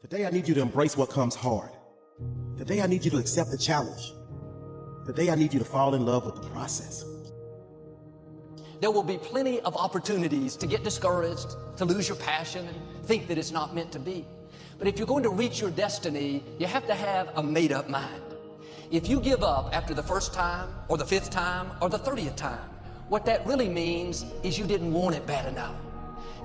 Today I need you to embrace what comes hard. Today I need you to accept the challenge. Today I need you to fall in love with the process. There will be plenty of opportunities to get discouraged, to lose your passion, and think that it's not meant to be. But if you're going to reach your destiny, you have to have a made-up mind. If you give up after the first time, or the 5th time, or the 30th time, what that really means is you didn't want it bad enough.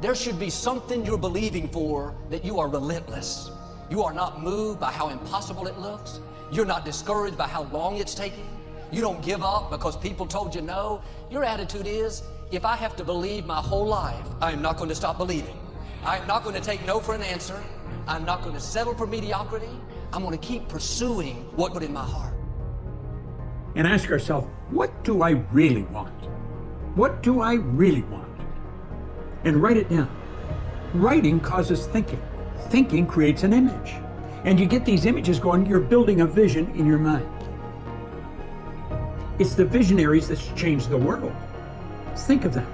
There should be something you're believing for, that you are relentless. You are not moved by how impossible it looks. You're not discouraged by how long it's taking. You don't give up because people told you no. Your attitude is, if I have to believe my whole life, I am not going to stop believing. I am not going to take no for an answer. I'm not going to settle for mediocrity. I'm going to keep pursuing what's good in my heart. And ask yourself, what do I really want? What do I really want? And write it down. Writing causes thinking. Thinking creates an image. And you get these images going, you're building a vision in your mind. It's the visionaries that change the world. Think of that.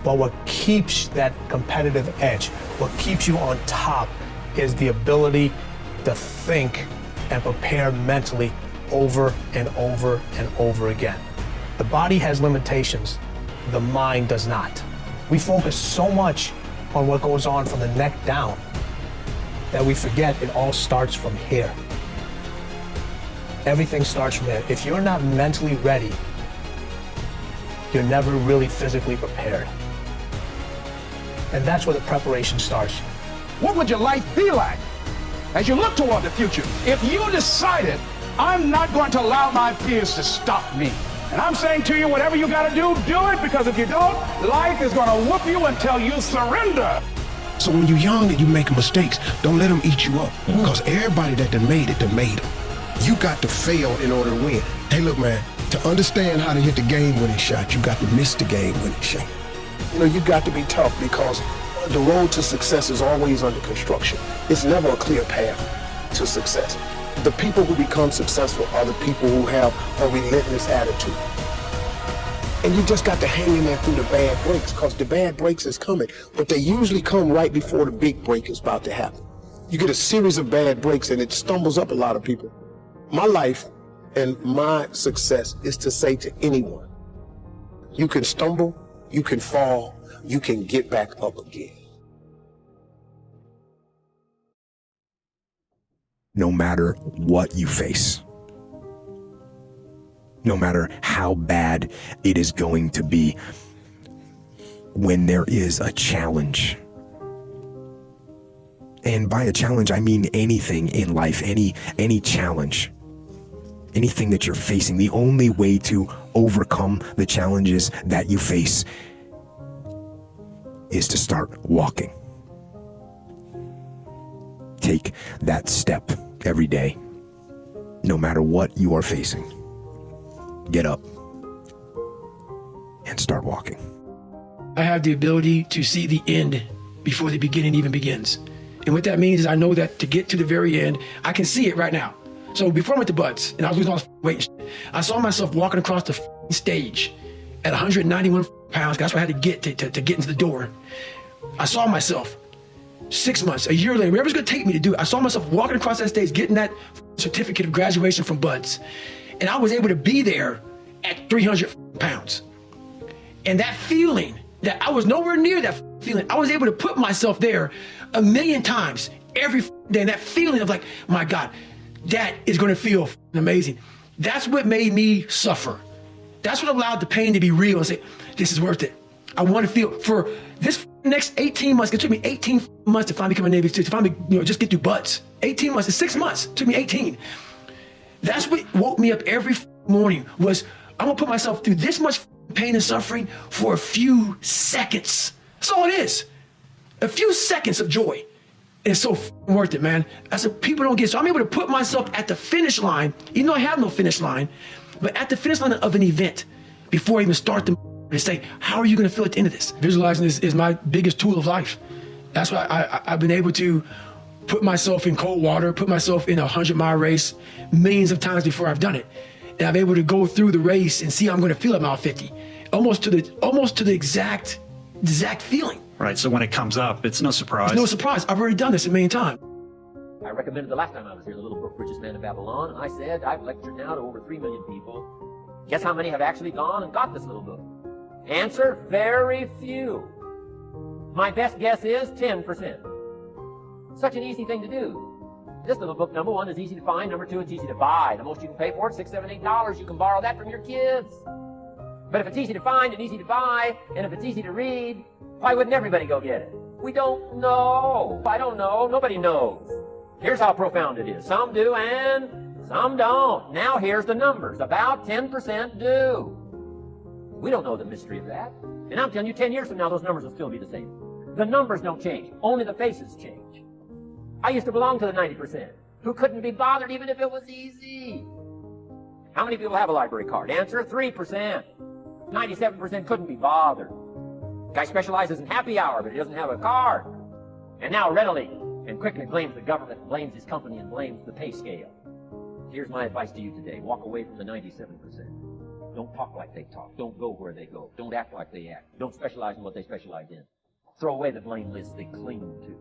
But what keeps that competitive edge, what keeps you on top, is the ability to think and prepare mentally over and over and over again. The body has limitations, the mind does not. We focus so much on what goes on from the neck down that we forget it all starts from here. Everything starts from there. If you're not mentally ready, you're never really physically prepared. And that's where the preparation starts. What would your life be like as you look toward the future if you decided, I'm not going to allow my fears to stop me? And I'm saying to you, whatever you got to do it, because if you don't, life is going to whoop you until you surrender. So when you're young and you make mistakes, don't let them eat you up. Because everybody that done made it, You got to fail in order to win. Hey, look, man, to understand how to hit the game-winning shot, you got to miss the game-winning shot. You know, you got to be tough because the road to success is always under construction. It's never a clear path to success. The people who become successful are the people who have a relentless attitude. And you just got to hang in there through the bad breaks, because the bad breaks is coming, but they usually come right before the big break is about to happen. You get a series of bad breaks and it stumbles up a lot of people. My life and my success is to say to anyone, you can stumble, you can fall, you can get back up again. No matter what you face, no matter how bad it is going to be, when there is a challenge, and by a challenge I mean anything in life, any challenge, anything that you're facing, the only way to overcome the challenges that you face is to start walking. Take that step every day, no matter what you are facing. Get up and start walking. I have the ability to see the end before the beginning even begins. And what that means is I know that to get to the very end, I can see it right now. So before I went to Buds and I was losing all this weight, I saw myself walking across the stage at 191 pounds. That's what I had to get to get into the door. I saw myself 6 months, a year later, whatever's gonna take me to do it. I saw myself walking across that stage, getting that certificate of graduation from Buds. And I was able to be there at 300 pounds. And that feeling, that I was nowhere near that feeling, I was able to put myself there 1,000,000 times every day. And that feeling of like, my God, that is gonna feel amazing. That's what made me suffer. That's what allowed the pain to be real and say, this is worth it. I wanna feel for this next 18 months, it took me 18 months to finally become a Navy SEAL, to finally, just get through Buds. 18 months, it's 6 months, it took me 18. That's what woke me up every morning, was I'm gonna put myself through this much pain and suffering for a few seconds. That's all it is. A few seconds of joy. And it's so worth it, man. That's what people don't get. So I'm able to put myself at the finish line, even though I have no finish line, but at the finish line of an event before I even start the and say, how are you gonna feel at the end of this? Visualizing is my biggest tool of life. That's why I've been able to put myself in cold water, put myself in a 100-mile race millions of times before I've done it. And I'm able to go through the race and see how I'm gonna feel at mile 50. Almost to the exact exact feeling. Right, so when it comes up, it's no surprise. It's no surprise. I've already done this a million times. I recommended the last time I was here, the little book, Richest Man in Babylon. I said, I've lectured now to over 3 million people. Guess how many have actually gone and got this little book? Answer, very few. My best guess is 10%. Such an easy thing to do. This little book, number one, is easy to find. Number two, it's easy to buy. The most you can pay for it, $6, $7, $8. You can borrow that from your kids. But if it's easy to find and easy to buy, and if it's easy to read, why wouldn't everybody go get it? We don't know. I don't know. Nobody knows. Here's how profound it is. Some do and some don't. Now here's the numbers. About 10% do. We don't know the mystery of that. And I'm telling you, 10 years from now, those numbers will still be the same. The numbers don't change. Only the faces change. I used to belong to the 90% who couldn't be bothered even if it was easy. How many people have a library card? Answer, 3%. 97% couldn't be bothered. Guy specializes in happy hour, but he doesn't have a card. And now readily and quickly blames the government, blames his company, and blames the pay scale. Here's my advice to you today. Walk away from the 97%. Don't talk like they talk. Don't go where they go. Don't act like they act. Don't specialize in what they specialize in. Throw away the blame list they cling to.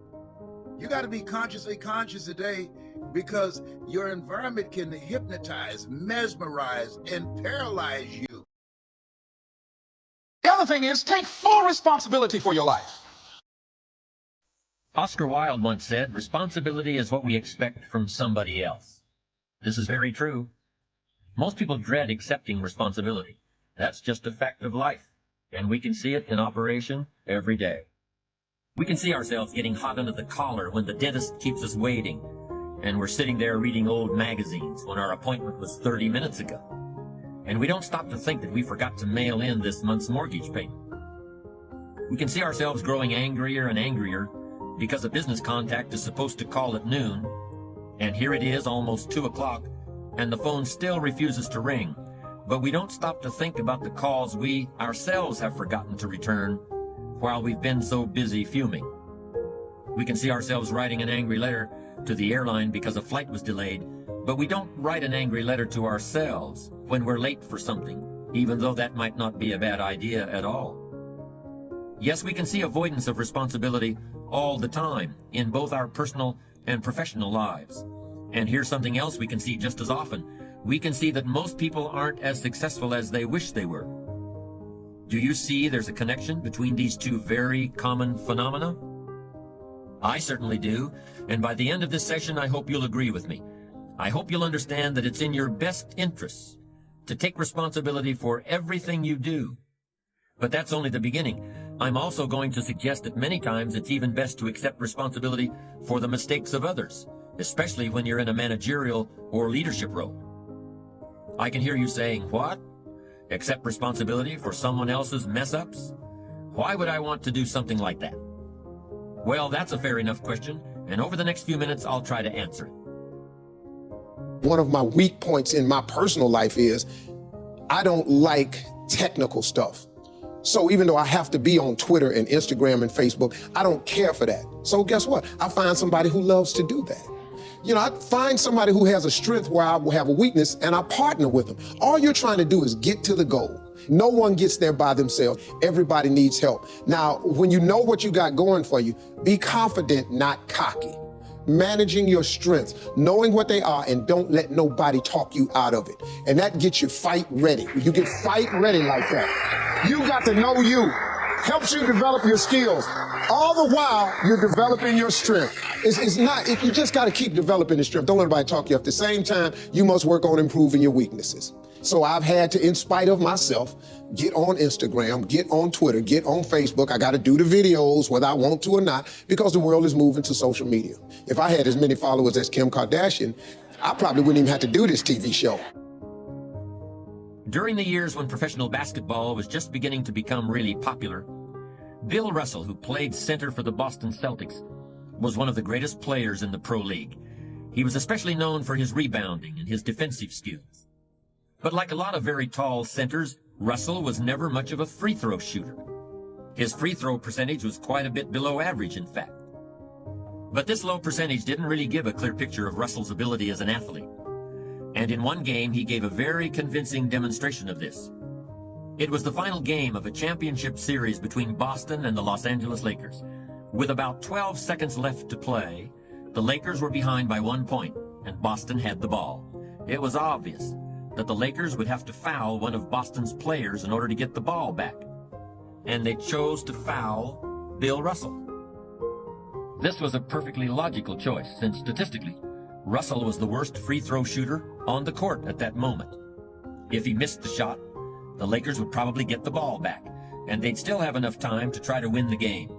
You got to be consciously conscious today, because your environment can hypnotize, mesmerize, and paralyze you. The other thing is, take full responsibility for your life. Oscar Wilde once said, responsibility is what we expect from somebody else. This is very true. Most people dread accepting responsibility. That's just a fact of life, and we can see it in operation every day. We can see ourselves getting hot under the collar when the dentist keeps us waiting, and we're sitting there reading old magazines when our appointment was 30 minutes ago. And we don't stop to think that we forgot to mail in this month's mortgage payment. We can see ourselves growing angrier and angrier because a business contact is supposed to call at noon, and here it is almost 2 o'clock, and the phone still refuses to ring. But we don't stop to think about the calls we ourselves have forgotten to return while we've been so busy fuming. We can see ourselves writing an angry letter to the airline because a flight was delayed, but we don't write an angry letter to ourselves when we're late for something, even though that might not be a bad idea at all. Yes, we can see avoidance of responsibility all the time in both our personal and professional lives. And here's something else we can see just as often. We can see that most people aren't as successful as they wish they were. Do you see there's a connection between these two very common phenomena? I certainly do, and by the end of this session, I hope you'll agree with me. I hope you'll understand that it's in your best interests to take responsibility for everything you do. But that's only the beginning. I'm also going to suggest that many times it's even best to accept responsibility for the mistakes of others, especially when you're in a managerial or leadership role. I can hear you saying, what? Accept responsibility for someone else's mess-ups? Why would I want to do something like that? Well, that's a fair enough question, and over the next few minutes, I'll try to answer it. One of my weak points in my personal life is I don't like technical stuff. So even though I have to be on Twitter and Instagram and Facebook, I don't care for that. So guess what? I find somebody who loves to do that. You know, I find somebody who has a strength where I will have a weakness, and I partner with them. All you're trying to do is get to the goal. No one gets there by themselves. Everybody needs help. Now, when you know what you got going for you, be confident, not cocky. Managing your strengths, knowing what they are, and don't let nobody talk you out of it. And that gets you fight ready. You get fight ready like that. You got to know you. Helps you develop your skills. All the while, you're developing your strength. It's not, you just got to keep developing the strength. Don't let anybody talk you up. At the same time, you must work on improving your weaknesses. So I've had to, in spite of myself, get on Instagram, get on Twitter, get on Facebook. I got to do the videos whether I want to or not, because the world is moving to social media. If I had as many followers as Kim Kardashian, I probably wouldn't even have to do this TV show. During the years when professional basketball was just beginning to become really popular, Bill Russell, who played center for the Boston Celtics, was one of the greatest players in the pro league. He was especially known for his rebounding and his defensive skills. But like a lot of very tall centers, Russell was never much of a free throw shooter. His free throw percentage was quite a bit below average, in fact. But this low percentage didn't really give a clear picture of Russell's ability as an athlete. And in one game, he gave a very convincing demonstration of this. It was the final game of a championship series between Boston and the Los Angeles Lakers. With about 12 seconds left to play, the Lakers were behind by 1 point, and Boston had the ball. It was obvious that the Lakers would have to foul one of Boston's players in order to get the ball back. And they chose to foul Bill Russell. This was a perfectly logical choice, since statistically, Russell was the worst free throw shooter on the court at that moment. If he missed the shot, the Lakers would probably get the ball back, and they'd still have enough time to try to win the game.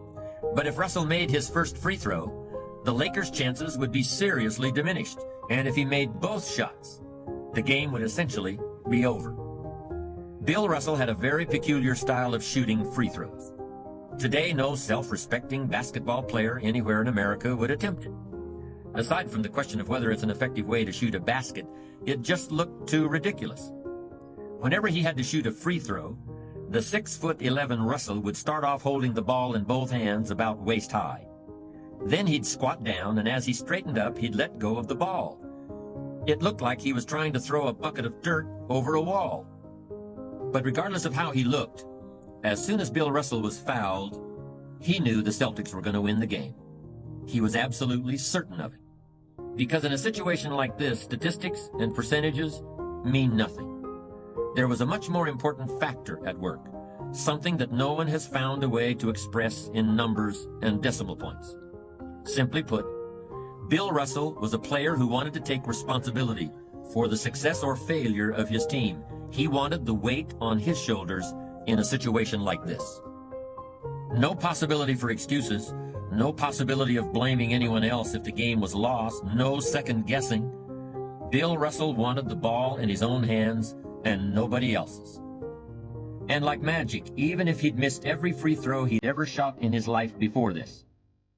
But if Russell made his first free throw, the Lakers' chances would be seriously diminished, and if he made both shots, the game would essentially be over. Bill Russell had a very peculiar style of shooting free throws. Today, no self-respecting basketball player anywhere in America would attempt it. Aside from the question of whether it's an effective way to shoot a basket, it just looked too ridiculous. Whenever he had to shoot a free throw, the 6'11" Russell would start off holding the ball in both hands about waist high. Then he'd squat down, and as he straightened up, he'd let go of the ball. It looked like he was trying to throw a bucket of dirt over a wall. But regardless of how he looked, as soon as Bill Russell was fouled, he knew the Celtics were going to win the game. He was absolutely certain of it. Because in a situation like this, statistics and percentages mean nothing. There was a much more important factor at work, something that no one has found a way to express in numbers and decimal points. Simply put, Bill Russell was a player who wanted to take responsibility for the success or failure of his team. He wanted the weight on his shoulders in a situation like this. No possibility for excuses, no possibility of blaming anyone else if the game was lost, no second guessing. Bill Russell wanted the ball in his own hands and nobody else's. And like magic, even if he'd missed every free throw he'd ever shot in his life before this,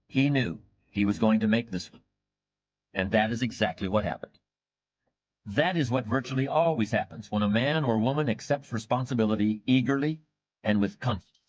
he knew he was going to make this one. And that is exactly what happened. That is what virtually always happens when a man or woman accepts responsibility eagerly and with confidence.